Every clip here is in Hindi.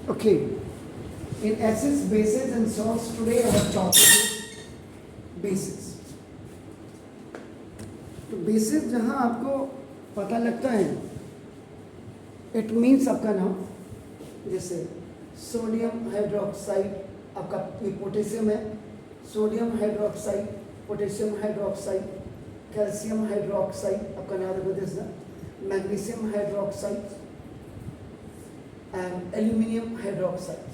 Okay, in acids, bases and salts today our topic is bases. तो बेसिस जहाँ आपको पता लगता है, इट मीन्स आपका नाम, जैसे सोडियम हाइड्रोक्साइड, आपका ये पोटेशियम है, sodium hydroxide, potassium hydroxide, calcium hydroxide, आपका नाम देखो जैसा magnesium hydroxide and aluminium hydroxide.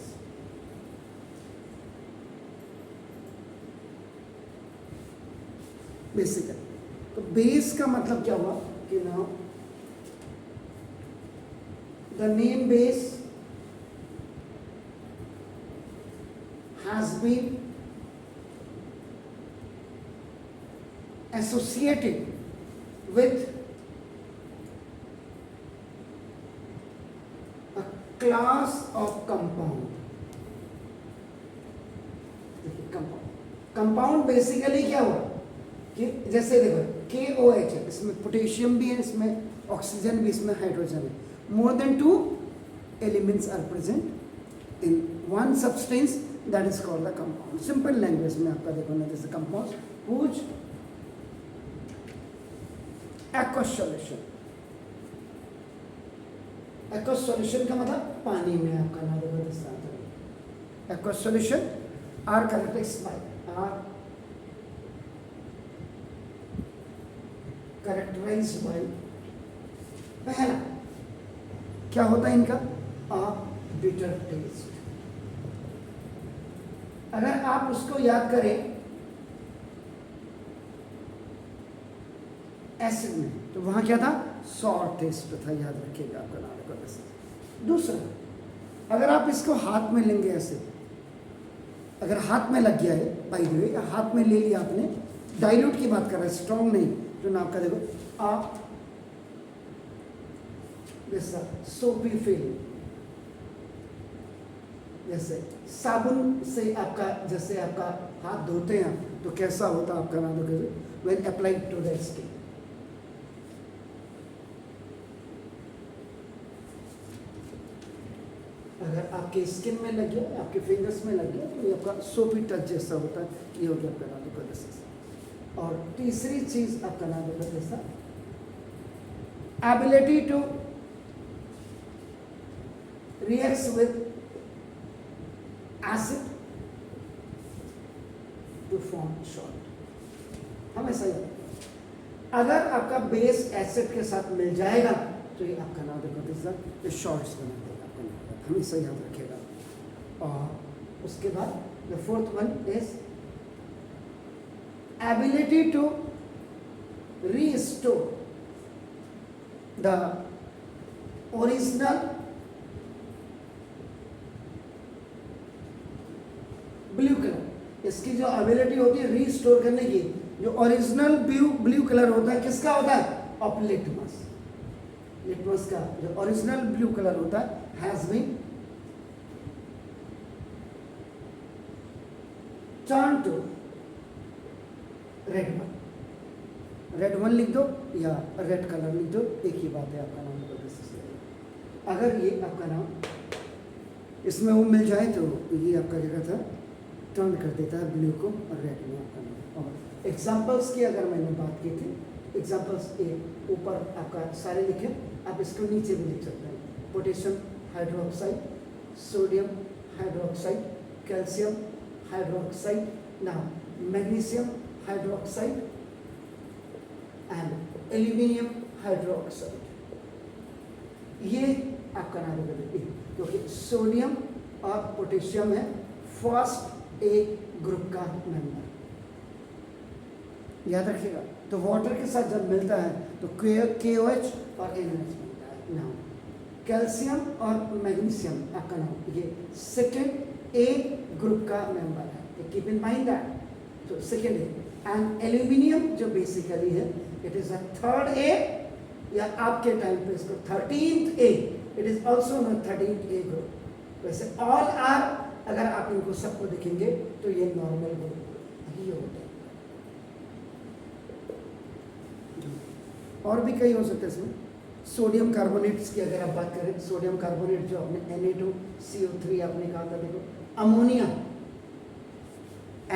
Basically तो बेस का मतलब क्या हुआ कि ना, the name base has been associated with a class of compound. Compound basically क्या हुआ कि जैसे देखो KOH है, इसमें पोटेशियम भी है, इसमें ऑक्सीजन भी, इसमें हाइड्रोजन है. More than 2 elements are present in one substance, that is called the compound. Simple language में आपका देखो ना, जैसे compound whose aqueous solution. aqueous solution का मतलब पानी में आपका नाम देखो दिस तरह. aqueous solution are characterized by पहला क्या होता है इनका, बिटर टेस्ट. अगर आप उसको याद करें एसिड में, तो वहां क्या था, सॉर टेस्ट था, याद रखिएगा आपका नाम का. दूसरा, अगर आप इसको हाथ में लेंगे ऐसे, अगर हाथ में लग गया है, बाय द वे हाथ में ले लिया आपने, डाइल्यूट की बात कर रहा है, स्ट्रॉन्ग नहीं, तो नाम का देखो आप जैसा सोपी फील, जैसे साबुन से आपका, जैसे आपका हाथ धोते हैं तो कैसा होता है आपका नाम देखो, when applied to the skin. अगर आपके स्किन में लग गया, आपके फिंगर्स में लग गया, तो ये आपका सोपी टच जैसा होता है, ये हो गया आपका नाम देखो जैसा. और तीसरी चीज आपका नाम देखो जैसा ability to reacts with acid to form salt. हमेशा याद, अगर आपका बेस एसिड के साथ मिल जाएगा तो ये आपका नाम देखो ये शॉर्ट्स बना देगा आपका नाम, हमेशा याद रखिएगा. और उसके बाद the fourth one is ability to restore the original blue colour. इसकी जो एबिलिटी होती है रीस्टोर करने की, जो ओरिजिनल ब्लू कलर होता है, किसका होता है, ऑफ लिटमस. लिटमस का जो ओरिजिनल ब्लू कलर होता है has been turn to red one. Red one लिख दो या रेड कलर लिख दो, एक ही बात है, आपका नाम. अगर ये आपका नाम इसमें वो मिल जाए तो ये आपका क्या कहता है, टर्न कर देता है ब्लू को और रेड में आपका नाम. और एग्जांपल्स की अगर मैंने बात की थी, एग्जांपल्स एक ऊपर आपका सारे लिखे, आप इसको नीचे भी लिख सकते हैं. Potassium hydroxide, sodium hydroxide, calcium hydroxide, now magnesium hydroxide and aluminium hydroxide. ये आपका नाम है, क्योंकि सोडियम और पोटेशियम है फर्स्ट ए ग्रुप का मेंबर, याद रखिएगा. तो वाटर के साथ जब मिलता है तो KOH और NH मिलता है. नाउ कैल्शियम और मैग्नीशियम आपका नाम ये सेकेंड ए ग्रुप का मेंबर है, कीप इन माइंड दैट. तो सेकेंड ए एंड एल्यूमिनियम जो बेसिकली है, it is a third A, या आपके टाइम पे इसको 13th A, it is also not 13th A group. वैसे ऑल आर, अगर आप इनको सबको देखेंगे तो ये नॉर्मल ग्रुप ही होते हैं. और भी कई हो सकते हैं इसमें, सोडियम कार्बोनेट्स की अगर आप बात करें, सोडियम कार्बोनेट जो आपने Na2CO3 आपने कहा था, देखो अमोनिया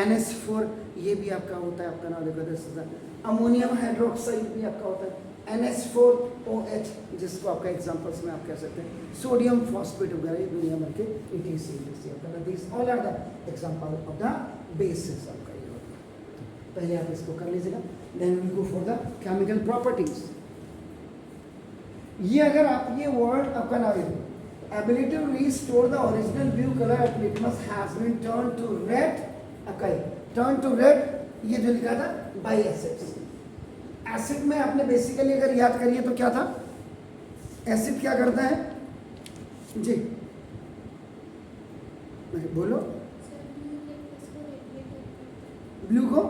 NH4 ये भी आपका होता है, आपका नाम देखो दिस इज अमोनियम हाइड्रोक्साइड भी आपका होता है, NH4OH जिसको आपका एग्जांपल्स में आप कह सकते हैं, सोडियम फॉस्फेट वगैरह ये दुनिया भर के ETC this all are the example of the basis आपका ये होता है। पहले आप इसको कर लीजिएगा, then we go for the chemical properties. ये अगर आप ये वर्ड आपका नाम है, ability to restore the original blue colour of litmus has been turn to red, आपका टर्न टू रेड, ये जो लिखा था बाय एसिड्स। एसिड में आपने बेसिकली अगर याद करिए तो क्या था, एसिड क्या करता है जी, बोलो, ब्लू को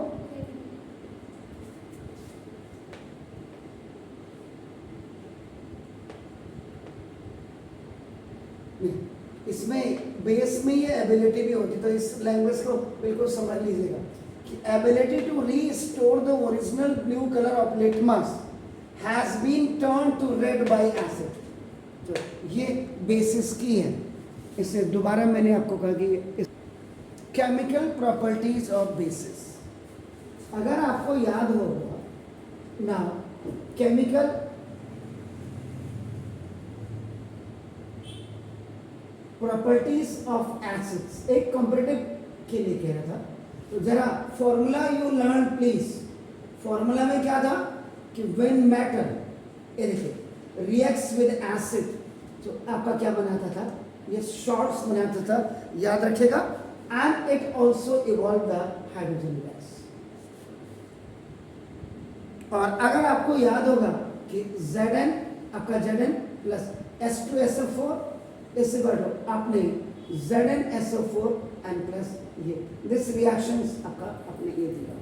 इसमें बेस में ये एबिलिटी भी होती, तो इस लैंग्वेज को बिल्कुल समझ लीजिएगा कि ability to restore the original blue colour of litmus has been turn to red by acid. तो ये बेसिस की है। इसे दोबारा मैंने आपको कहा कि केमिकल प्रॉपर्टीज ऑफ बेसिस, अगर आपको याद होगा ना, केमिकल प्रॉपर्टीज ऑफ एसिड्स एक कंपैरेटिव के लिए कह रहा था, तो जरा formula you learn please. Formula में क्या था कि व्हेन मेटल देखिए रिएक्ट्स विद एसिड, तो आपका क्या बनाता था, ये शॉर्ट्स बनाता था, याद रखिएगा, and it also evolve the hydrogen gas. और अगर आपको याद होगा कि Zn आपका Zn प्लस H2SO4 इससे बढ़ो आपने ZnSO4 एंड प्लस ये दिस रिएक्शंस आपका आपने ये दिया।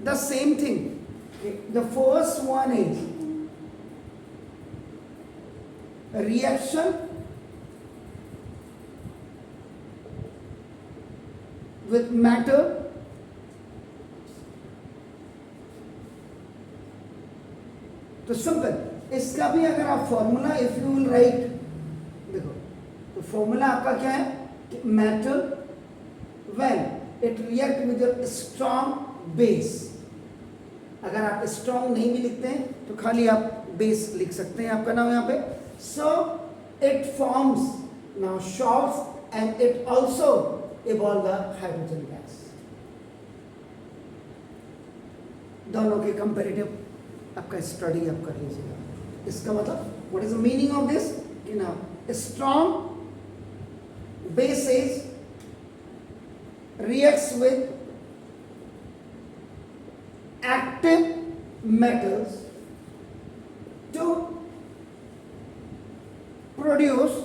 The same thing the first one is reaction with matter तो सिंपल, इसका भी अगर आप formula if you will write, देखो तो फॉर्मूला आपका क्या है कि matter when it react with a strong base. अगर आप स्ट्रॉन्ग नहीं भी लिखते हैं तो खाली आप बेस लिख सकते हैं, आपका नाम यहाँ पे। So it forms now shorts and it also evolve the hydrogen gas. दोनों के कंपैरेटिव आपका स्टडी आप कर लीजिएगा। इसका मतलब what is the meaning of this कि ना strong bases reacts with active metals to produce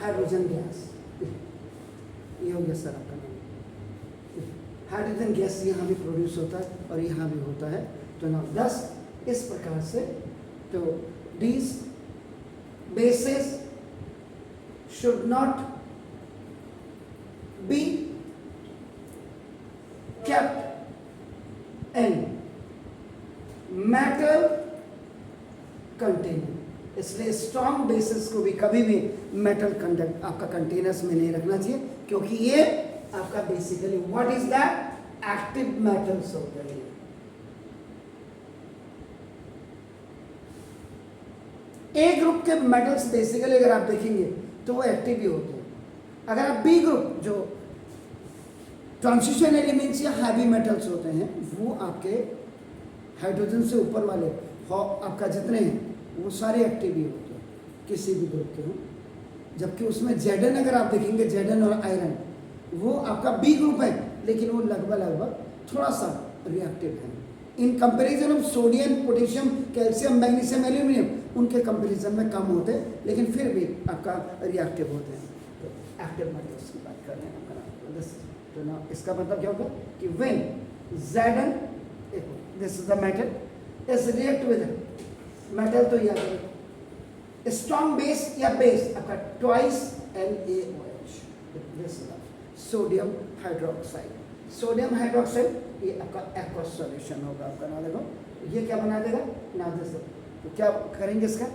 hydrogen gas. ये हो गया सर आपका नाम। हाइड्रोजन गैस यहाँ भी प्रोड्यूस होता है और यहाँ भी होता है। तो ना 10 इस प्रकार से, तो these bases should not be kept in metal container। इसलिए स्ट्रॉन्ग बेसिस को भी कभी भी मेटल कंडक्ट आपका कंटेनर्स में नहीं रखना चाहिए, क्योंकि ये आपका basically what is that active metals होते हैं। ए ग्रुप के मेटल्स बेसिकली अगर आप देखेंगे तो वो एक्टिव ही होते हैं। अगर आप बी ग्रुप जो ट्रांजिशन एलिमेंट्स या हैवी मेटल्स होते हैं वो आपके हाइड्रोजन से ऊपर वाले आपका जितने हैं वो सारे एक्टिव ही होते हैं, किसी भी ग्रुप के हों। जबकि उसमें Zn अगर आप देखेंगे, Zn और आयरन वो आपका बी ग्रुप है, लेकिन वो लगभग थोड़ा सा रिएक्टिव है in comparison of sodium, potassium, calcium, magnesium, aluminium, उनके कंपैरिजन में कम होते हैं, लेकिन फिर भी आपका रिएक्टिव होते हैं। तो एक्टिव मेटल्स की बात कर रहे हैं आपका। तो ना इसका मतलब क्या होगा कि when Zn, this is the metal is react with metal, तो याद रखो स्ट्रॉन्ग बेस या बेस आपका twice NaOH, this is sodium hydroxide. Sodium hydroxide ये आपका एक्वस सॉल्यूशन होगा आपका। ना देखो ये क्या बना देगा ना दोस्तों, तो क्या करेंगे इसका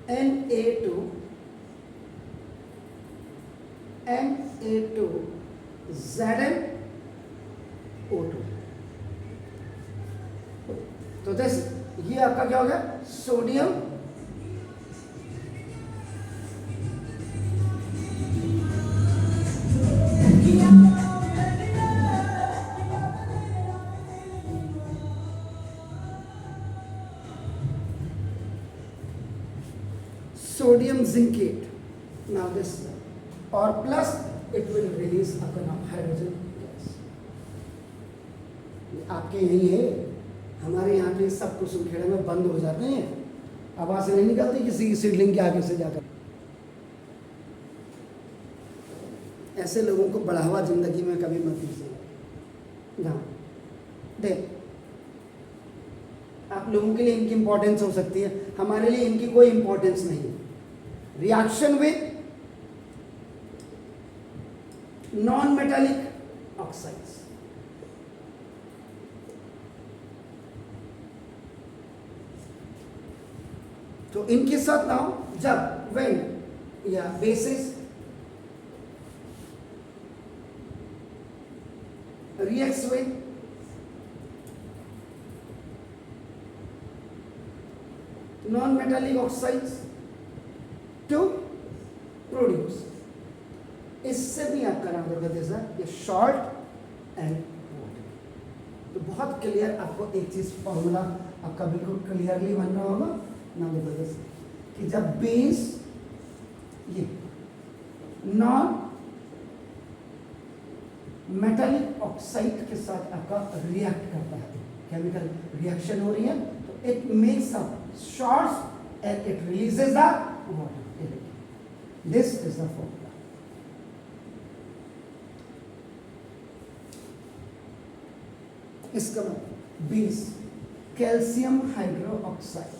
Na2ZnO2। तो दिस ये आपका क्या होगा sodium sodium zincate। now this or plus it will release आपका नाम हाइड्रोजन गैस। आपके यही है, हमारे यहाँ पे सब कुसुमखेड़ा में बंद हो जाते हैं, आवाज नहीं निकलती किसी की सीडलिंग के आगे से जाकर। ऐसे लोगों को बढ़ावा जिंदगी में कभी मत दीजिए ना। देख आप लोगों के लिए इनकी इंपॉर्टेंस हो सकती है, हमारे लिए इनकी कोई इंपॉर्टेंस नहीं। Reaction with non metallic oxides, तो इनके साथ ना जब व्हेन या basis reacts with non-metallic oxides to produce, इससे भी आपका नाम होगा जैसा ये सॉल्ट एंड वाटर। तो बहुत क्लियर आपको एक चीज फॉर्मूला आपका बिल्कुल क्लियरली बन रहा होगा ना जबरदस्त, कि जब बेस ये नॉन मेटालिक ऑक्साइड के साथ आपका रिएक्ट करता है, केमिकल रिएक्शन हो रही है, तो it makes up shorts and it releases the water. This is the formula. इसका base calcium hydroxide.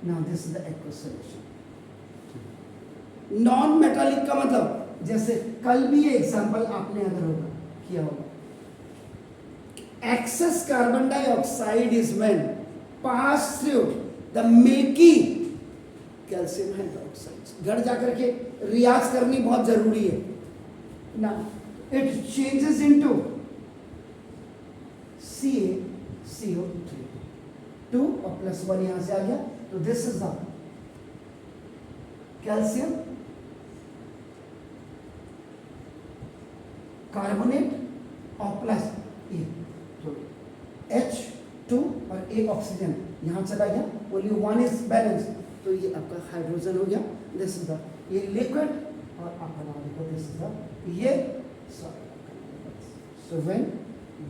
Now this is the aqueous solution. Non metallic का मतलब जैसे कल भी ये एग्जांपल आपने अगर होगा किया होगा, excess carbon dioxide is when pass through the milky calcium hydroxide. घर जाकर के रियाज करनी बहुत जरूरी है ना। इट चेंजेस इनटू CaCO3, 2 और +1 यहां से आ गया, तो this is the calcium carbonate और प्लस ए, तो H2 और एक ऑक्सीजन यहां चला गया, ओनली वन इज बैलेंस, तो ये आपका हाइड्रोजन हो गया। दिस इज द ये लिक्विड और आपका नाम देखो दिस इज द ये solid. So when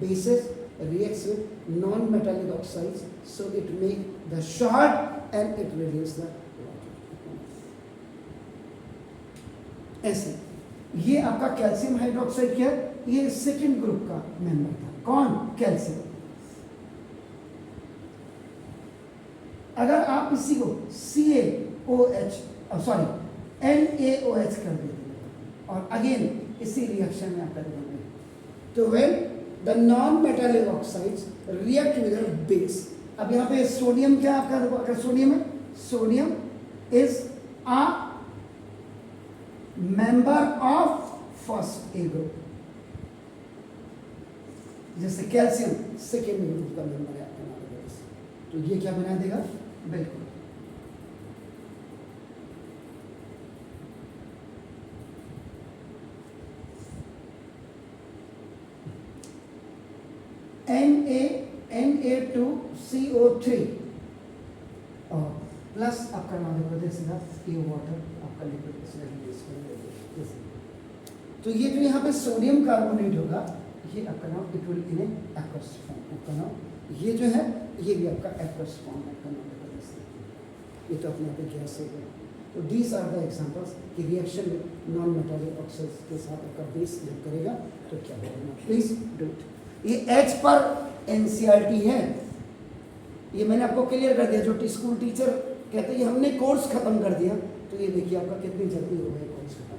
basis reacts with non-metallic oxides, so it make the short and it release the water। ऐसे ये आपका कैल्शियम हाइड्रोक्साइड क्या है, ये सेकेंड ग्रुप का मेंबर था। कौन? कैल्शियम। अगर आप इसी को CaOH NaOH कर देते और अगेन इसी रिएक्शन में आप कर देंगे, तो when the non-metallic oxides react with a base। अब यहाँ पे सोडियम क्या आपका, अगर सोडियम है, sodium is a member of first A group, जैसे कैल्शियम सेकेंड ग्रुप का मेंबर है आपका, तो ये क्या बना देगा बिल्कुल Na2CO3 और प्लस आपका नाम देखो दिस इज ये वाटर आपका लिक्विड। तो ये जो यहाँ पे सोडियम कार्बोनेट होगा, ये आपका नाम it will in aqueous form, आपका नाम ये जो है ये भी आपका एक्वस फॉर्म आपका नाम देखो दिस, ये तो अपने आप गैस हो गया। तो दीज आर द एग्जांपल्स कि रिएक्शन में नॉन मेटालिक ऑक्साइड्स के साथ आपका बेस जब करेगा तो क्या होगा, प्लीज डू इट। ये H पर NCERT है, ये मैंने आपको क्लियर कर दिया। जो स्कूल टीचर कहते हैं हमने कोर्स खत्म कर दिया, तो ये देखिए आपका कितनी जल्दी हो गया कोर्स खत्म।